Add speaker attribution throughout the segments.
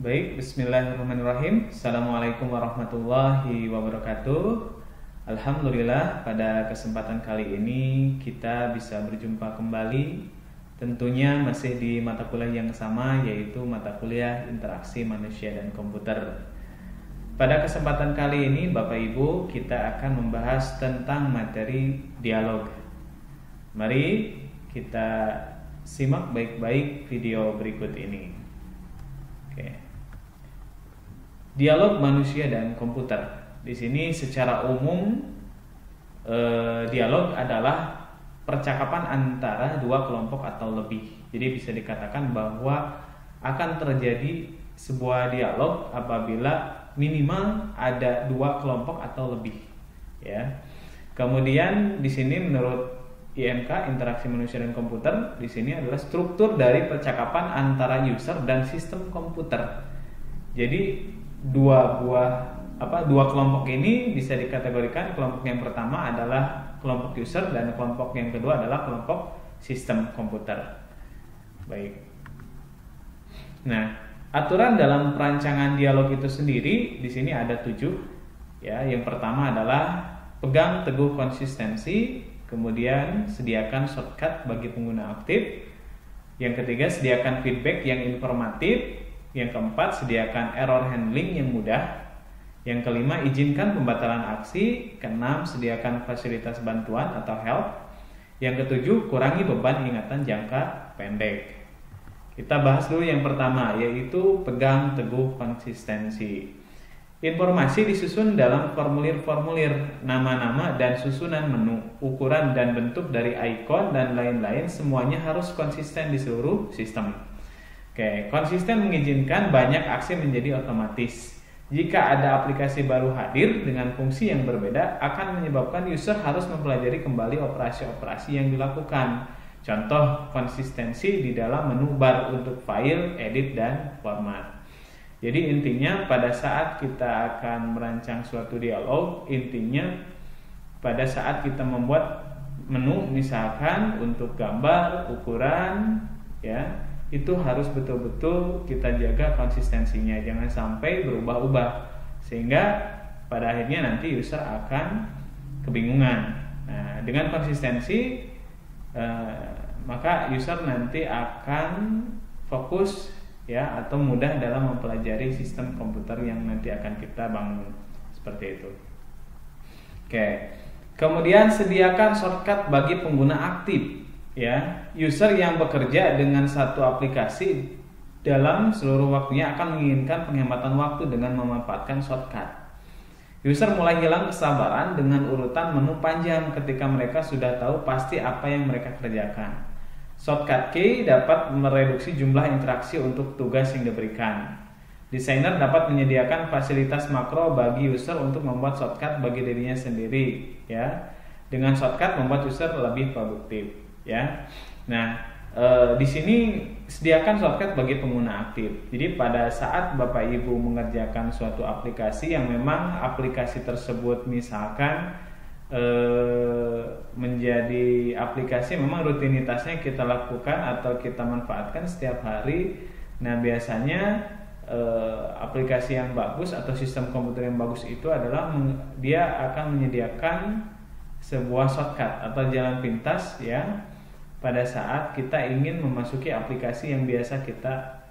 Speaker 1: Baik, bismillahirrahmanirrahim. Assalamualaikum warahmatullahi wabarakatuh. Alhamdulillah, pada kesempatan kali ini kita bisa berjumpa kembali. Tentunya masih di mata kuliah yang sama, yaitu mata kuliah Interaksi Manusia dan Komputer. Pada kesempatan kali ini, Bapak Ibu, kita akan membahas tentang materi dialog. Mari kita simak baik-baik video berikut ini. Oke. Dialog manusia dan komputer. Di sini secara umum dialog adalah percakapan antara dua kelompok atau lebih. Jadi bisa dikatakan bahwa akan terjadi sebuah dialog apabila minimal ada dua kelompok atau lebih, ya. Kemudian di sini menurut IMK, Interaksi Manusia dan Komputer, di sini adalah struktur dari percakapan antara user dan sistem komputer. Jadi dua kelompok ini bisa dikategorikan. Kelompok yang pertama adalah kelompok user dan kelompok yang kedua adalah kelompok sistem komputer. Baik. Nah, aturan dalam perancangan dialog itu sendiri di sini ada 7. Ya, yang pertama adalah pegang teguh konsistensi, kemudian sediakan shortcut bagi pengguna aktif. Yang ketiga, sediakan feedback yang informatif. Yang keempat, sediakan error handling yang mudah. Yang kelima, izinkan pembatalan aksi. Keenam, sediakan fasilitas bantuan atau help. Yang ketujuh, kurangi beban ingatan jangka pendek. Kita bahas dulu yang pertama, yaitu pegang teguh konsistensi. Informasi disusun dalam formulir-formulir, nama-nama dan susunan menu, ukuran dan bentuk dari ikon dan lain-lain, semuanya harus konsisten di seluruh sistem. Oke, konsisten mengizinkan banyak aksi menjadi otomatis. Jika ada aplikasi baru hadir dengan fungsi yang berbeda, akan menyebabkan user harus mempelajari kembali operasi-operasi yang dilakukan. Contoh konsistensi di dalam menu bar untuk file, edit, dan format. Jadi intinya pada saat kita akan merancang suatu dialog, intinya pada saat kita membuat menu misalkan untuk gambar, ukuran, ya, itu harus betul-betul kita jaga konsistensinya, jangan sampai berubah-ubah sehingga pada akhirnya nanti user akan kebingungan. Nah, dengan konsistensi maka user nanti akan fokus, ya, atau mudah dalam mempelajari sistem komputer yang nanti akan kita bangun, seperti itu. Oke. Kemudian sediakan shortcut bagi pengguna aktif. Ya, user yang bekerja dengan satu aplikasi dalam seluruh waktunya akan menginginkan penghematan waktu dengan memanfaatkan shortcut. User mulai hilang kesabaran dengan urutan menu panjang ketika mereka sudah tahu pasti apa yang mereka kerjakan. Shortcut key dapat mereduksi jumlah interaksi untuk tugas yang diberikan. Desainer dapat menyediakan fasilitas makro bagi user untuk membuat shortcut bagi dirinya sendiri, ya. Dengan shortcut membuat user lebih produktif. Ya, nah di sini sediakan shortcut bagi pengguna aktif. Jadi pada saat Bapak Ibu mengerjakan suatu aplikasi yang memang aplikasi tersebut misalkan menjadi aplikasi memang rutinitasnya kita lakukan atau kita manfaatkan setiap hari. Nah biasanya aplikasi yang bagus atau sistem komputer yang bagus itu adalah dia akan menyediakan sebuah shortcut atau jalan pintas, ya, pada saat kita ingin memasuki aplikasi yang biasa kita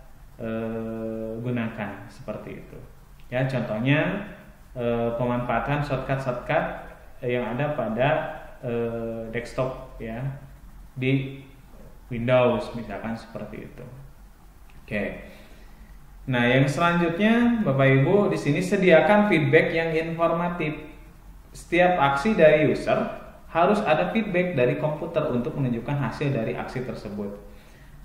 Speaker 1: gunakan, seperti itu. Ya, contohnya pemanfaatan shortcut yang ada pada desktop, ya, di Windows misalkan, seperti itu. Oke. Nah, yang selanjutnya Bapak Ibu di sini sediakan feedback yang informatif. Setiap aksi dari user harus ada feedback dari komputer untuk menunjukkan hasil dari aksi tersebut.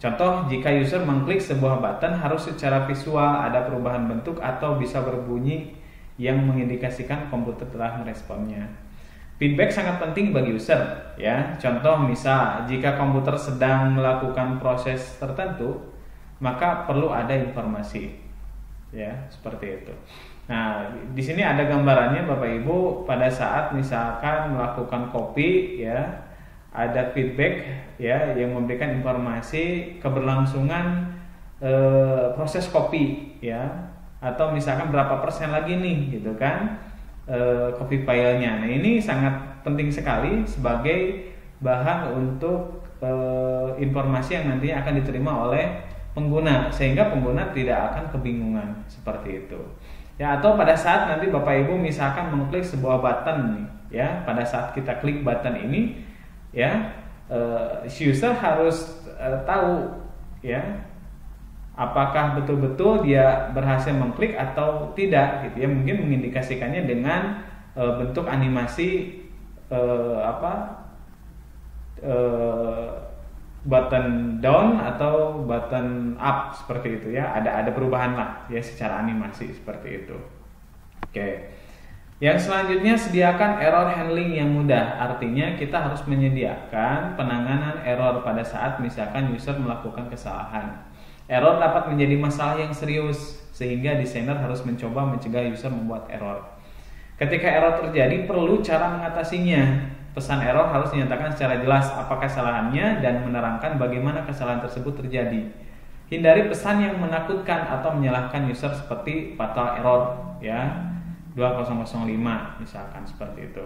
Speaker 1: Contoh, jika user mengklik sebuah button harus secara visual ada perubahan bentuk atau bisa berbunyi yang mengindikasikan komputer telah meresponnya. Feedback sangat penting bagi user, ya. Contoh misal jika komputer sedang melakukan proses tertentu, maka perlu ada informasi, ya, seperti itu. Nah, di sini ada gambarannya Bapak Ibu pada saat misalkan melakukan copy, ya, ada feedback, ya, yang memberikan informasi keberlangsungan proses kopi ya, atau misalkan berapa persen lagi nih gitu kan copy filenya. Nah ini sangat penting sekali sebagai bahan untuk informasi yang nantinya akan diterima oleh pengguna, sehingga pengguna tidak akan kebingungan seperti itu ya. Atau pada saat nanti Bapak Ibu misalkan mengklik sebuah button nih ya, pada saat kita klik button ini ya, user harus tahu ya apakah betul-betul dia berhasil mengklik atau tidak gitu ya. Mungkin mengindikasikannya dengan bentuk animasi button down atau button up seperti itu ya. Ada perubahan lah ya secara animasi seperti itu. Oke. Yang selanjutnya, sediakan error handling yang mudah. Artinya kita harus menyediakan penanganan error pada saat misalkan user melakukan kesalahan. Error dapat menjadi masalah yang serius sehingga desainer harus mencoba mencegah user membuat error. Ketika error terjadi, perlu cara mengatasinya. Pesan error harus dinyatakan secara jelas apa kesalahannya dan menerangkan bagaimana kesalahan tersebut terjadi. Hindari pesan yang menakutkan atau menyalahkan user seperti fatal error ya 2005 misalkan seperti itu.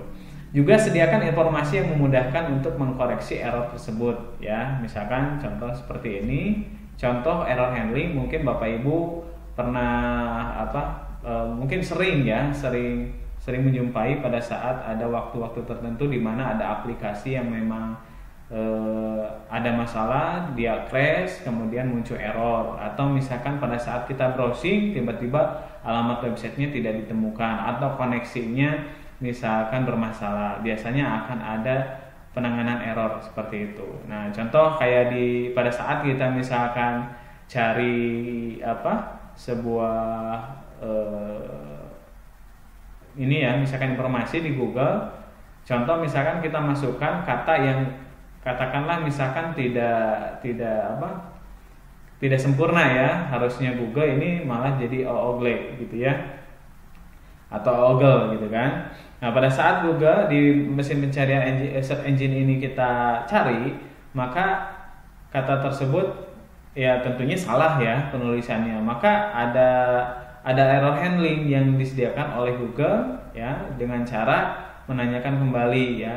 Speaker 1: Juga sediakan informasi yang memudahkan untuk mengkoreksi error tersebut ya. Misalkan contoh seperti ini, contoh error handling. Mungkin Bapak Ibu pernah mungkin sering menjumpai pada saat ada waktu-waktu tertentu di mana ada aplikasi yang memang ada masalah, dia crash, kemudian muncul error. Atau misalkan pada saat kita browsing tiba-tiba alamat websitenya tidak ditemukan atau koneksinya misalkan bermasalah, biasanya akan ada penanganan error seperti itu. Nah, contoh kayak pada saat kita misalkan cari sebuah ini ya, misalkan informasi di Google, contoh misalkan kita masukkan kata yang katakanlah misalkan tidak sempurna ya, harusnya Google ini malah jadi ogle gitu ya, atau ogle gitu kan. Nah, pada saat Google di mesin pencarian search engine ini kita cari, maka kata tersebut ya tentunya salah ya penulisannya. Maka ada error handling yang disediakan oleh Google ya, dengan cara menanyakan kembali ya,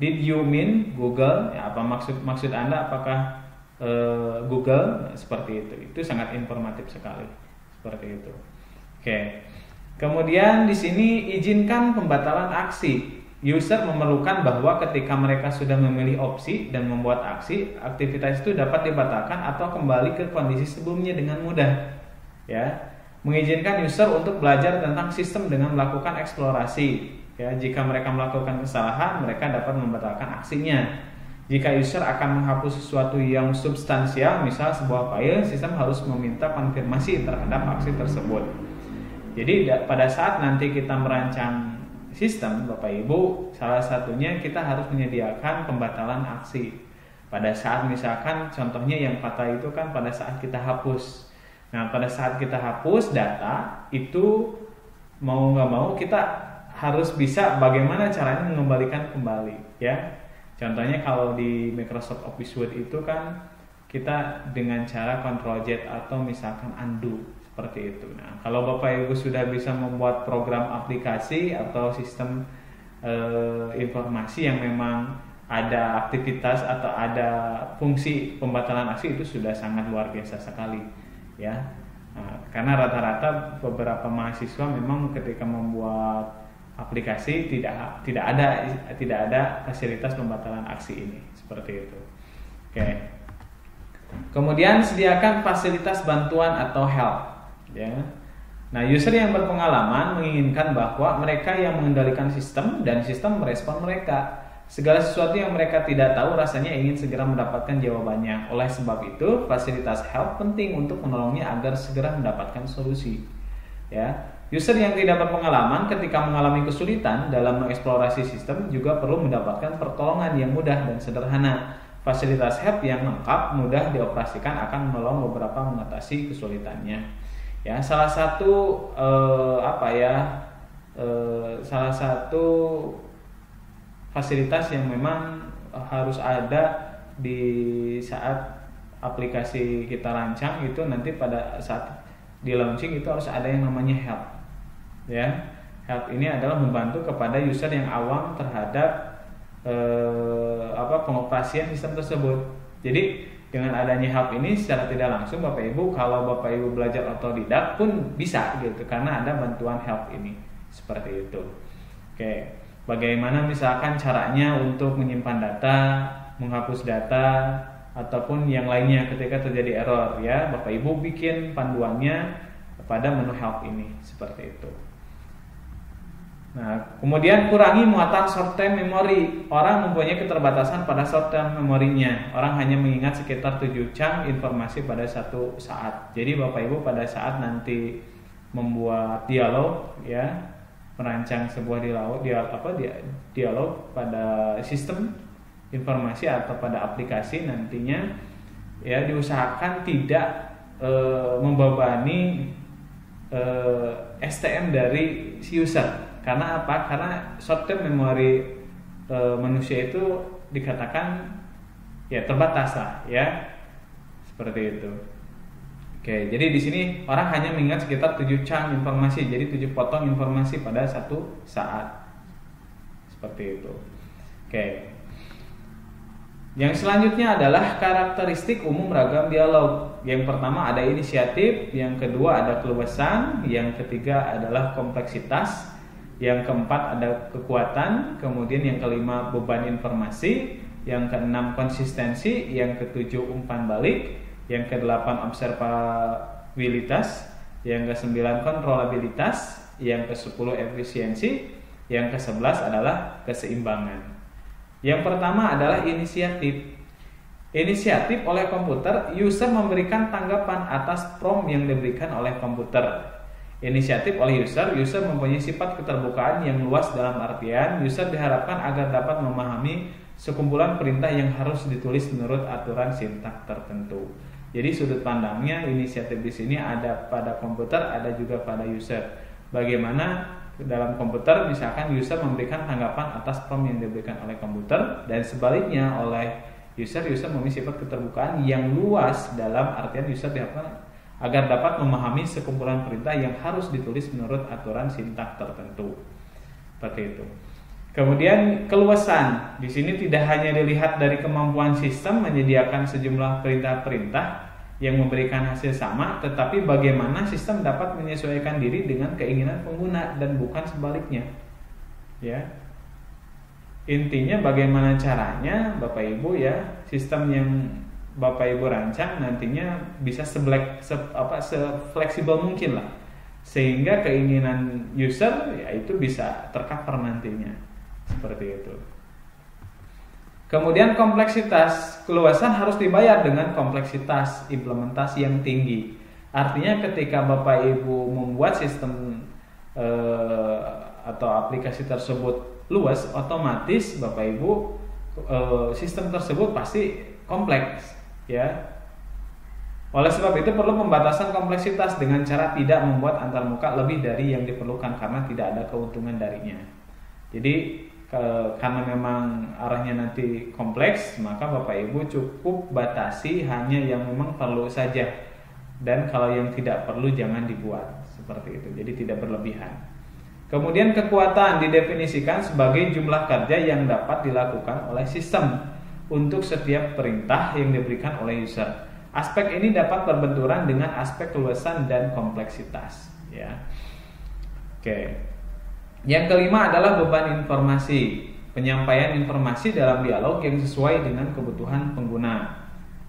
Speaker 1: did you mean Google ya, apa maksud Anda, apakah Google, seperti itu sangat informatif sekali seperti itu. Oke. Kemudian di sini izinkan pembatalan aksi. User memerlukan bahwa ketika mereka sudah memilih opsi dan membuat aksi, aktivitas itu dapat dibatalkan atau kembali ke kondisi sebelumnya dengan mudah ya. Mengizinkan user untuk belajar tentang sistem dengan melakukan eksplorasi ya. Jika mereka melakukan kesalahan, mereka dapat membatalkan aksinya. Jika user akan menghapus sesuatu yang substansial, misal sebuah file, sistem harus meminta konfirmasi terhadap aksi tersebut. Jadi pada saat nanti kita merancang sistem, Bapak Ibu, salah satunya kita harus menyediakan pembatalan aksi. Pada saat misalkan contohnya yang fatal itu kan pada saat kita hapus. Nah, pada saat kita hapus data itu, mau nggak mau kita harus bisa bagaimana caranya mengembalikan kembali ya. Contohnya kalau di Microsoft Office Word itu kan kita dengan cara Ctrl Z atau misalkan undo seperti itu. Nah, kalau Bapak Ibu sudah bisa membuat program aplikasi atau sistem informasi yang memang ada aktivitas atau ada fungsi pembatalan aksi, itu sudah sangat luar biasa sekali ya. Nah, karena rata-rata beberapa mahasiswa memang ketika membuat aplikasi tidak ada fasilitas pembatalan aksi ini seperti itu. Oke. Kemudian sediakan fasilitas bantuan atau help ya. Nah, user yang berpengalaman menginginkan bahwa mereka yang mengendalikan sistem dan sistem merespon mereka. Segala sesuatu yang mereka tidak tahu rasanya ingin segera mendapatkan jawabannya. Oleh sebab itu, fasilitas help penting untuk menolongnya agar segera mendapatkan solusi. Ya, user yang tidak berpengalaman ketika mengalami kesulitan dalam mengeksplorasi sistem juga perlu mendapatkan pertolongan yang mudah dan sederhana. Fasilitas help yang lengkap mudah dioperasikan akan menolong beberapa mengatasi kesulitannya. Ya, salah satu salah satu fasilitas yang memang harus ada di saat aplikasi kita rancang itu nanti pada saat di launching itu harus ada yang namanya help. Ya, help ini adalah membantu kepada user yang awam terhadap pengoperasian sistem tersebut. Jadi dengan adanya help ini secara tidak langsung Bapak Ibu, kalau Bapak Ibu belajar otodidak pun bisa gitu, karena ada bantuan help ini seperti itu. Oke, bagaimana misalkan caranya untuk menyimpan data, menghapus data, ataupun yang lainnya ketika terjadi error ya, Bapak Ibu bikin panduannya pada menu help ini seperti itu. Nah, kemudian kurangi muatan short term memory. Orang mempunyai keterbatasan pada short term memorinya. Orang hanya mengingat sekitar 7 chunk informasi pada satu saat. Jadi Bapak Ibu pada saat nanti membuat dialog ya, merancang sebuah dialog pada sistem informasi atau pada aplikasi nantinya ya, diusahakan tidak membebani STM dari si user. Karena apa? Karena short term memory manusia itu dikatakan ya terbatas lah ya, seperti itu. Oke, jadi di sini orang hanya mengingat sekitar 7 chunk informasi, jadi 7 potong informasi pada satu saat, seperti itu. Oke. Yang selanjutnya adalah karakteristik umum ragam dialog. Yang pertama ada inisiatif, yang kedua ada keluasan, yang ketiga adalah kompleksitas, yang keempat ada kekuatan, kemudian yang kelima beban informasi, yang keenam konsistensi, yang ketujuh umpan balik, yang kedelapan observabilitas, yang kesembilan kontrolabilitas, yang kesepuluh efisiensi, yang kesebelas adalah keseimbangan. Yang pertama adalah inisiatif. Inisiatif oleh komputer, user memberikan tanggapan atas prompt yang diberikan oleh komputer. Inisiatif oleh user mempunyai sifat keterbukaan yang luas, dalam artian user diharapkan agar dapat memahami sekumpulan perintah yang harus ditulis menurut aturan sintak tertentu. Jadi sudut pandangnya inisiatif di sini ada pada komputer, ada juga pada user. Bagaimana dalam komputer misalkan user memberikan tanggapan atas prompt yang diberikan oleh komputer, dan sebaliknya oleh user memiliki sifat keterbukaan yang luas, dalam artian user diharapkan agar dapat memahami sekumpulan perintah yang harus ditulis menurut aturan sintak tertentu. Seperti itu. Kemudian keluasan. Di sini tidak hanya dilihat dari kemampuan sistem menyediakan sejumlah perintah-perintah yang memberikan hasil sama, tetapi bagaimana sistem dapat menyesuaikan diri dengan keinginan pengguna dan bukan sebaliknya. Ya. Intinya bagaimana caranya Bapak Ibu ya, sistem yang Bapak Ibu rancang nantinya bisa se-fleksibel mungkin lah, sehingga keinginan user ya itu bisa tercover nantinya, seperti itu. Kemudian kompleksitas, keluasan harus dibayar dengan kompleksitas implementasi yang tinggi. Artinya ketika Bapak Ibu membuat sistem atau aplikasi tersebut luas, otomatis Bapak Ibu sistem tersebut pasti kompleks. Ya, oleh sebab itu perlu pembatasan kompleksitas dengan cara tidak membuat antarmuka lebih dari yang diperlukan karena tidak ada keuntungan darinya. Jadi karena memang arahnya nanti kompleks, maka Bapak Ibu cukup batasi hanya yang memang perlu saja, dan kalau yang tidak perlu jangan dibuat, seperti itu. Jadi tidak berlebihan. Kemudian kekuatan didefinisikan sebagai jumlah kerja yang dapat dilakukan oleh sistem untuk setiap perintah yang diberikan oleh user. Aspek ini dapat berbenturan dengan aspek keluasan dan kompleksitas. Ya. Oke. Yang kelima adalah beban informasi. Penyampaian informasi dalam dialog yang sesuai dengan kebutuhan pengguna.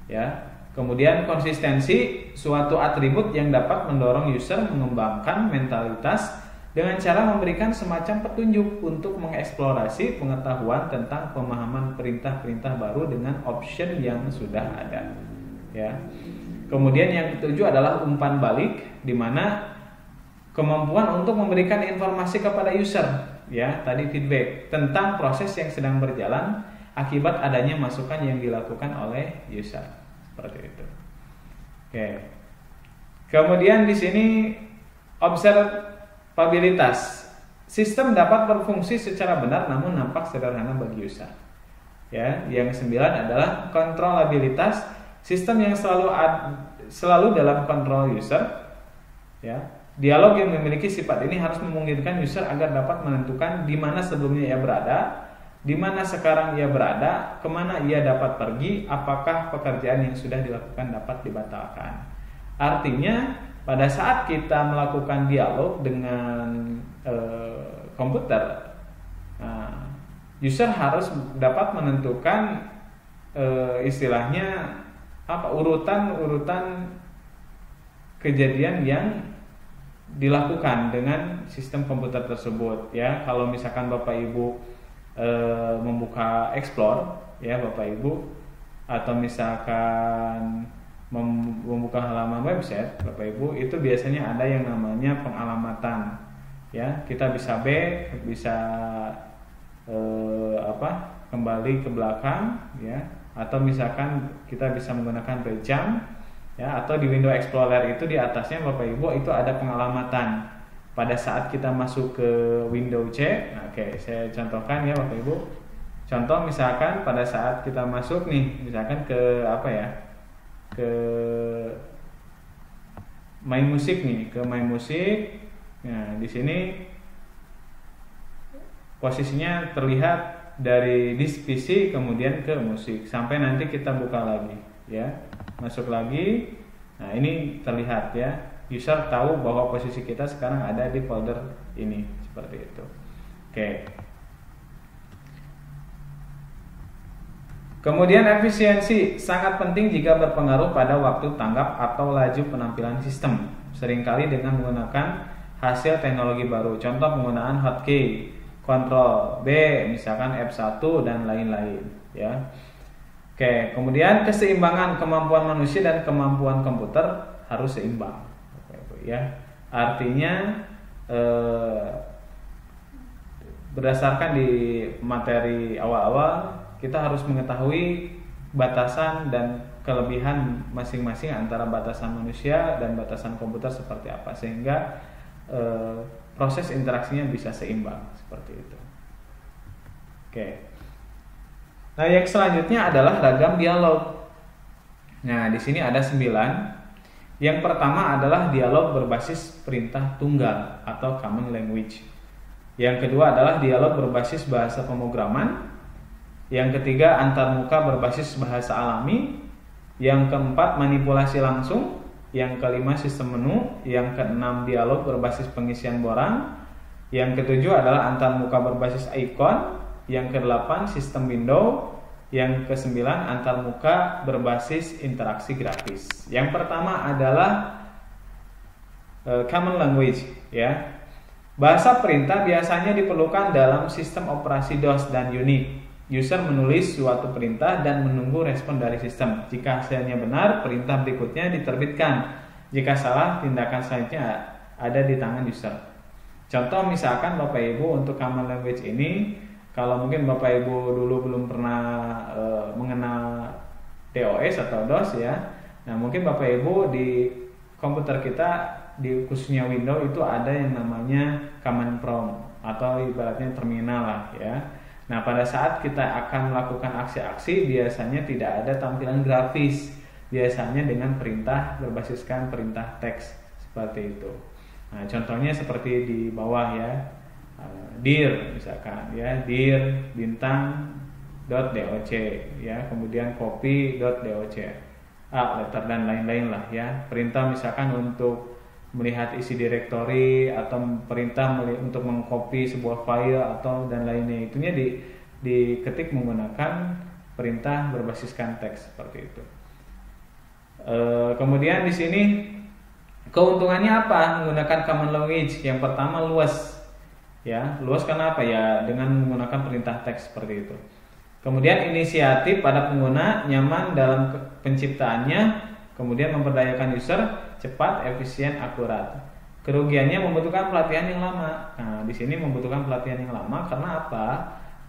Speaker 1: Ya. Kemudian konsistensi, suatu atribut yang dapat mendorong user mengembangkan mentalitas dengan cara memberikan semacam petunjuk untuk mengeksplorasi pengetahuan tentang pemahaman perintah-perintah baru dengan option yang sudah ada. Ya. Kemudian yang ketujuh adalah umpan balik, di mana kemampuan untuk memberikan informasi kepada user, ya, tadi feedback tentang proses yang sedang berjalan akibat adanya masukan yang dilakukan oleh user, seperti itu. Oke. Kemudian di sini observabilitas. Sistem dapat berfungsi secara benar namun nampak sederhana bagi user. Ya, yang 9 adalah kontrolabilitas. sistem yang selalu dalam kontrol user, ya. Dialog yang memiliki sifat ini harus memungkinkan user agar dapat menentukan di mana sebelumnya ia berada, di mana sekarang ia berada, kemana ia dapat pergi, apakah pekerjaan yang sudah dilakukan dapat dibatalkan. Artinya pada saat kita melakukan dialog dengan komputer, user harus dapat menentukan istilahnya urutan kejadian yang dilakukan dengan sistem komputer tersebut, ya. Kalau misalkan Bapak Ibu membuka Explore, ya Bapak Ibu, atau misalkan membuka halaman website Bapak Ibu, itu biasanya ada yang namanya pengalamatan, ya. Kita bisa back, bisa kembali ke belakang, ya, atau misalkan kita bisa menggunakan rejam, ya, atau di Windows Explorer itu di atasnya Bapak Ibu itu ada pengalamatan. Pada saat kita masuk ke Windows C, oke, saya contohkan ya Bapak Ibu. Contoh misalkan pada saat kita masuk nih, misalkan ke ke My Music nih, ke My Music. Nah, di sini posisinya terlihat dari disk PC kemudian ke musik sampai nanti kita buka lagi, ya. Masuk lagi. Nah, ini terlihat ya, user tahu bahwa posisi kita sekarang ada di folder ini, seperti itu. Oke. Kemudian efisiensi sangat penting jika berpengaruh pada waktu tanggap atau laju penampilan sistem, seringkali dengan menggunakan hasil teknologi baru. Contoh penggunaan hotkey, Ctrl B, misalkan F1 dan lain-lain, ya. Oke, kemudian keseimbangan kemampuan manusia dan kemampuan komputer harus seimbang, ya. Artinya berdasarkan di materi awal-awal, kita harus mengetahui batasan dan kelebihan masing-masing antara batasan manusia dan batasan komputer seperti apa, sehingga proses interaksinya bisa seimbang seperti itu. Oke. Nah, yang selanjutnya adalah ragam dialog. Nah, di sini ada 9. Yang pertama adalah dialog berbasis perintah tunggal atau common language. Yang kedua adalah dialog berbasis bahasa pemrograman. Yang ketiga antarmuka berbasis bahasa alami. Yang keempat manipulasi langsung. Yang kelima sistem menu. Yang keenam dialog berbasis pengisian borang. Yang ketujuh adalah antarmuka berbasis icon. Yang ke-8 sistem window. Yang ke-9 antarmuka berbasis interaksi grafis. Yang pertama adalah common language, ya. Bahasa perintah biasanya diperlukan dalam sistem operasi DOS dan Unix. User menulis suatu perintah dan menunggu respon dari sistem. Jika hasilnya benar, perintah berikutnya diterbitkan. Jika salah, tindakan selanjutnya ada di tangan user. Contoh misalkan Bapak Ibu untuk common language ini, kalau mungkin Bapak Ibu dulu belum pernah mengenal DOS atau DOS, ya. Nah, mungkin Bapak Ibu di komputer kita di khususnya Windows itu ada yang namanya command prompt atau ibaratnya terminal lah, ya. Nah, pada saat kita akan melakukan aksi-aksi biasanya tidak ada tampilan grafis, biasanya dengan perintah berbasiskan perintah teks seperti itu. Nah, contohnya seperti di bawah, ya. Dir misalkan, ya, dir bintang.doc, ya, kemudian copy.doc, letter dan lain-lain lah, ya. Perintah misalkan untuk melihat isi direktori atau perintah untuk mengcopy sebuah file atau dan lainnya, itunya diketik menggunakan perintah berbasiskan teks seperti itu. Kemudian di sini keuntungannya apa menggunakan common language? Yang pertama luas. Ya, luas karena apa? Ya, dengan menggunakan perintah teks seperti itu. Kemudian inisiatif pada pengguna, nyaman dalam penciptaannya, kemudian memperdayakan user, cepat, efisien, akurat. Kerugiannya membutuhkan pelatihan yang lama. Nah, di sini membutuhkan pelatihan yang lama karena apa?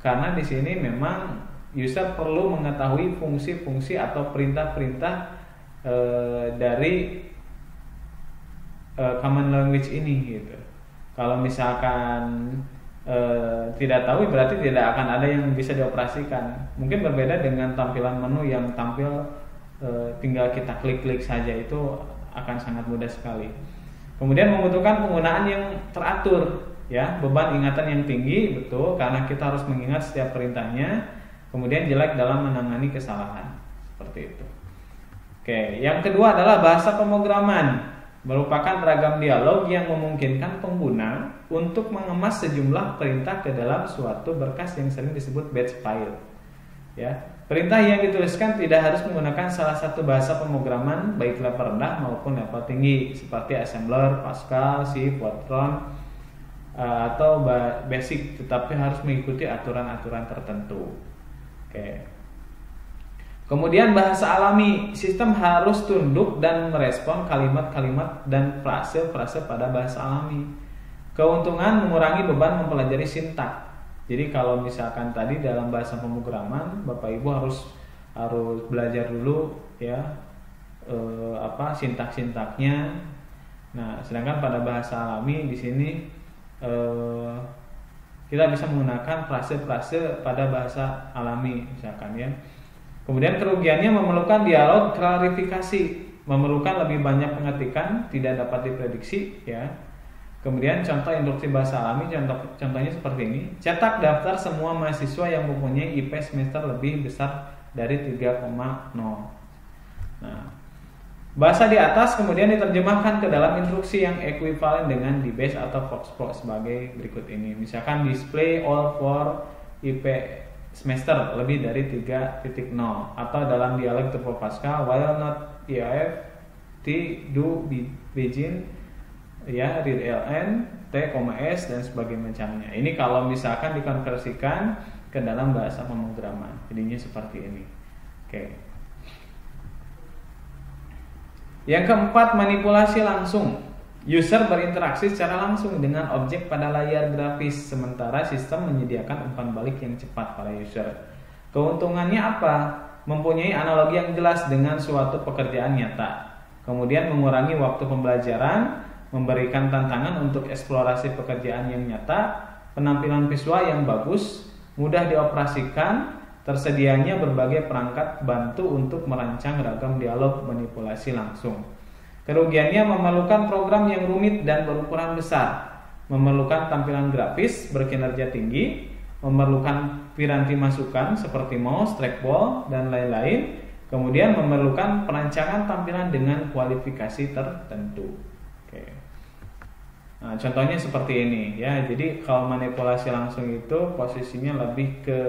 Speaker 1: Karena di sini memang user perlu mengetahui fungsi-fungsi atau perintah-perintah dari common language ini, gitu. Kalau misalkan tidak tahu, berarti tidak akan ada yang bisa dioperasikan. Mungkin berbeda dengan tampilan menu yang tampil tinggal kita klik-klik saja, itu akan sangat mudah sekali. Kemudian membutuhkan penggunaan yang teratur, ya, beban ingatan yang tinggi, betul, karena kita harus mengingat setiap perintahnya. Kemudian jelek dalam menangani kesalahan, seperti itu. Oke, yang kedua adalah bahasa pemrograman, merupakan ragam dialog yang memungkinkan pengguna untuk mengemas sejumlah perintah ke dalam suatu berkas yang sering disebut batch file. Ya, perintah yang dituliskan tidak harus menggunakan salah satu bahasa pemrograman baik level rendah maupun level tinggi seperti assembler, Pascal, C, Fortran, atau basic, tetapi harus mengikuti aturan-aturan tertentu. Oke. Kemudian bahasa alami, sistem harus tunduk dan merespon kalimat-kalimat dan frase-frase pada bahasa alami. Keuntungan mengurangi beban mempelajari sintak. Jadi kalau misalkan tadi dalam bahasa pemrograman, Bapak Ibu harus belajar dulu, ya, sintak-sintaknya. Nah, sedangkan pada bahasa alami di sini kita bisa menggunakan frase-frase pada bahasa alami, misalkan, ya. Kemudian kerugiannya memerlukan dialog klarifikasi, memerlukan lebih banyak pengetikan, tidak dapat diprediksi, ya. Kemudian contoh instruksi bahasa alami, contohnya seperti ini. Cetak daftar semua mahasiswa yang mempunyai IP semester lebih besar dari 3,0. Nah, bahasa di atas kemudian diterjemahkan ke dalam instruksi yang ekuivalen dengan dbase atau foxpro sebagai berikut ini. Misalkan display all for IP semester lebih dari 3.0, atau dalam dialog Turbo Pascal while not if t do begin, ya, read ln t, s dan sebagainya macamnya. Ini kalau misalkan dikonversikan ke dalam bahasa pemrograman, jadinya seperti ini. Oke. Yang keempat, manipulasi langsung. User berinteraksi secara langsung dengan objek pada layar grafis, sementara sistem menyediakan umpan balik yang cepat pada user. Keuntungannya apa? Mempunyai analogi yang jelas dengan suatu pekerjaan nyata. Kemudian mengurangi waktu pembelajaran, memberikan tantangan untuk eksplorasi pekerjaan yang nyata, penampilan visual yang bagus, mudah dioperasikan, tersedianya berbagai perangkat bantu untuk merancang ragam dialog manipulasi langsung. Kerugiannya memerlukan program yang rumit dan berukuran besar, memerlukan tampilan grafis berkinerja tinggi, memerlukan piranti masukan seperti mouse, trackball, dan lain-lain, kemudian memerlukan perancangan tampilan dengan kualifikasi tertentu. Oke. Nah, contohnya seperti ini, ya. Jadi kalau manipulasi langsung itu posisinya lebih ke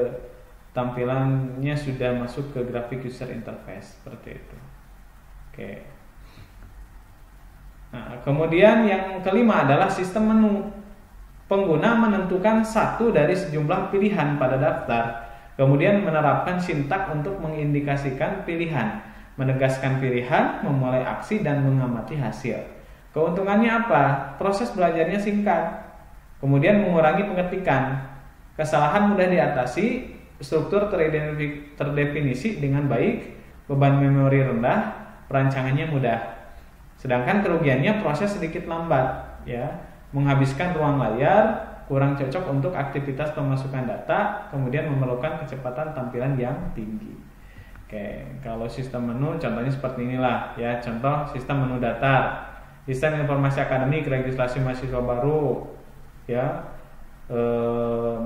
Speaker 1: tampilannya sudah masuk ke graphic user interface seperti itu. Oke. Nah, kemudian yang kelima adalah sistem menu. Pengguna menentukan satu dari sejumlah pilihan pada daftar, kemudian menerapkan sintak untuk mengindikasikan pilihan, menegaskan pilihan, memulai aksi, dan mengamati hasil. Keuntungannya apa? Proses belajarnya singkat, kemudian mengurangi pengetikan, kesalahan mudah diatasi, struktur terdefinisi dengan baik, beban memori rendah, perancangannya mudah. Sedangkan kerugiannya proses sedikit lambat, ya, menghabiskan ruang layar, kurang cocok untuk aktivitas pemasukan data, kemudian memerlukan kecepatan tampilan yang tinggi. Oke, kalau sistem menu contohnya seperti inilah, ya. Contoh sistem menu datar, sistem informasi akademik, registrasi mahasiswa baru, ya.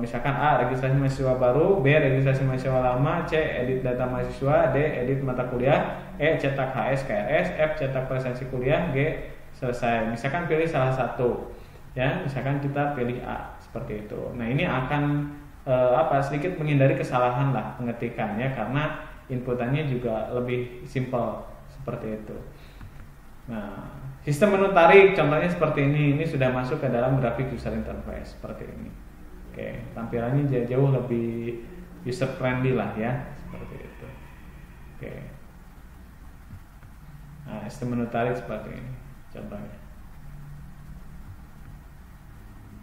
Speaker 1: Misalkan A, registrasi mahasiswa baru, B, registrasi mahasiswa lama, C, edit data mahasiswa, D, edit mata kuliah, E, cetak HS KRS, F, cetak presensi kuliah, G, selesai. Misalkan pilih salah satu, ya. Misalkan kita pilih A, seperti itu. Nah, ini akan sedikit menghindari kesalahan lah pengetikannya, karena inputannya juga lebih simple seperti itu. Nah, sistem menu tarik contohnya seperti ini. Ini sudah masuk ke dalam graphic user interface seperti ini. Oke, tampilannya jauh lebih user friendly lah, ya, seperti itu. Oke. Nah, sistem menu tarik seperti ini contohnya.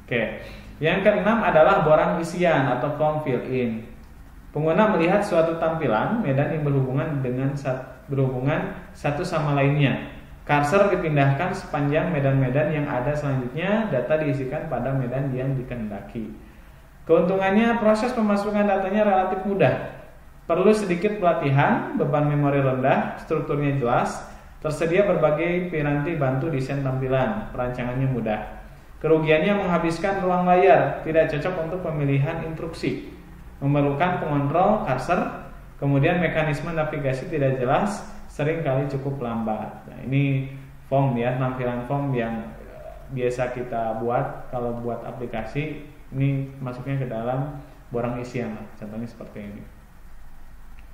Speaker 1: Oke. Yang keenam adalah borang isian atau form fill in. Pengguna melihat suatu tampilan medan yang berhubungan satu sama lainnya. Cursor dipindahkan sepanjang medan-medan yang ada selanjutnya, data diisikan pada medan yang dikehendaki. Keuntungannya proses pemasukan datanya relatif mudah. Perlu sedikit pelatihan, beban memori rendah, strukturnya jelas, tersedia berbagai piranti bantu desain tampilan, perancangannya mudah. Kerugiannya menghabiskan ruang layar, tidak cocok untuk pemilihan instruksi, memerlukan pengontrol cursor, kemudian mekanisme navigasi tidak jelas, seringkali cukup lambat. Nah, ini form ya, tampilan form yang biasa kita buat kalau buat aplikasi. Ini masuknya ke dalam borang isian lah, contohnya seperti ini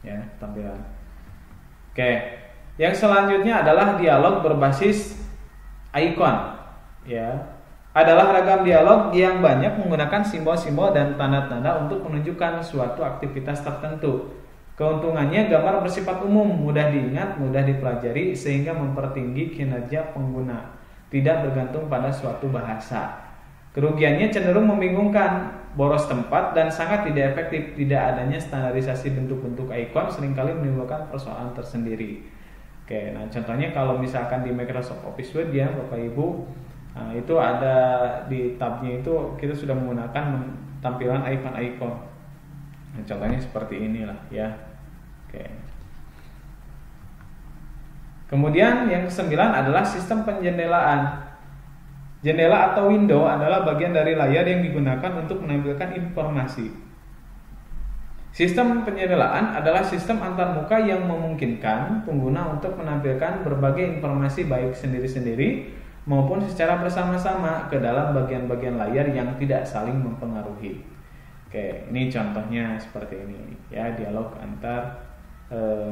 Speaker 1: ya tampilan. Oke, yang selanjutnya adalah dialog berbasis icon ya. Adalah ragam dialog yang banyak menggunakan simbol-simbol dan tanda-tanda untuk menunjukkan suatu aktivitas tertentu. Keuntungannya, gambar bersifat umum, mudah diingat, mudah dipelajari, sehingga mempertinggi kinerja pengguna, tidak bergantung pada suatu bahasa. Kerugiannya cenderung membingungkan, boros tempat, dan sangat tidak efektif. Tidak adanya standarisasi bentuk-bentuk ikon seringkali menimbulkan persoalan tersendiri. Oke, nah contohnya kalau misalkan di Microsoft Office Word ya Bapak Ibu, nah, itu ada di tabnya itu kita sudah menggunakan tampilan icon-icon. Nah, contohnya seperti inilah ya. Oke. Kemudian yang kesembilan adalah sistem penjendelaan. Jendela atau window adalah bagian dari layar yang digunakan untuk menampilkan informasi. Sistem penjendelaan adalah sistem antarmuka yang memungkinkan pengguna untuk menampilkan berbagai informasi baik sendiri-sendiri maupun secara bersama-sama ke dalam bagian-bagian layar yang tidak saling mempengaruhi. Oke, ini contohnya seperti ini ya, dialog antar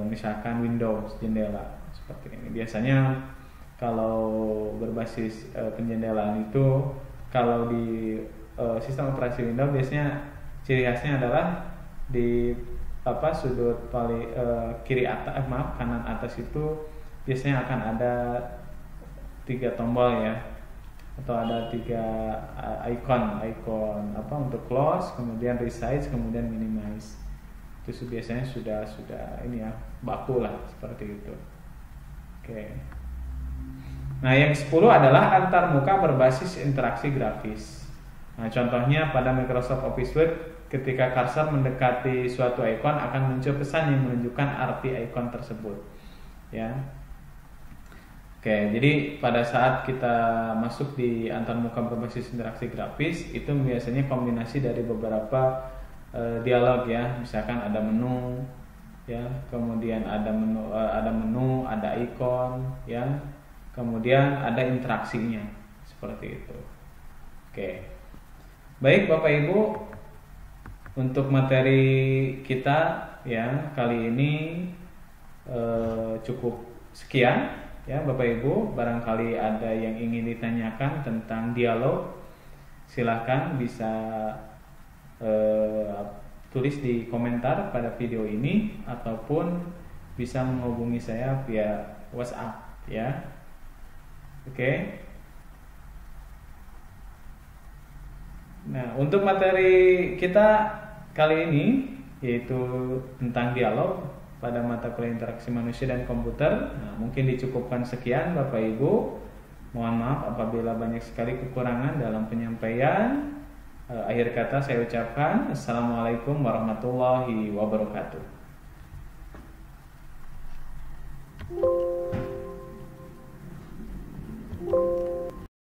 Speaker 1: misalkan Windows jendela seperti ini. Biasanya kalau berbasis penjendelaan itu, kalau di sistem operasi Windows biasanya ciri khasnya adalah di sudut paling kiri atas, kanan atas itu biasanya akan ada 3 tombol ya, atau ada 3 icon untuk close, kemudian resize, kemudian minimize. Itu biasanya sudah ini ya, baku lah seperti itu. Oke. Nah, yang 10 adalah antarmuka berbasis interaksi grafis. Nah, contohnya pada Microsoft Office Word, ketika cursor mendekati suatu ikon akan muncul pesan yang menunjukkan arti ikon tersebut. Ya. Oke, jadi pada saat kita masuk di antarmuka berbasis interaksi grafis, itu biasanya kombinasi dari beberapa dialog ya. Misalkan ada menu ya, kemudian ada menu, ada ikon ya. Kemudian ada interaksinya seperti itu. Oke. Baik Bapak Ibu, untuk materi kita ya kali ini cukup sekian ya Bapak Ibu. Barangkali ada yang ingin ditanyakan tentang dialog, silahkan bisa tulis di komentar pada video ini ataupun bisa menghubungi saya via WhatsApp ya. Oke. Nah, untuk materi kita kali ini yaitu tentang dialog pada mata kuliah interaksi manusia dan komputer. Nah, mungkin dicukupkan sekian Bapak Ibu. Mohon maaf apabila banyak sekali kekurangan dalam penyampaian. Akhir kata saya ucapkan Assalamualaikum warahmatullahi wabarakatuh.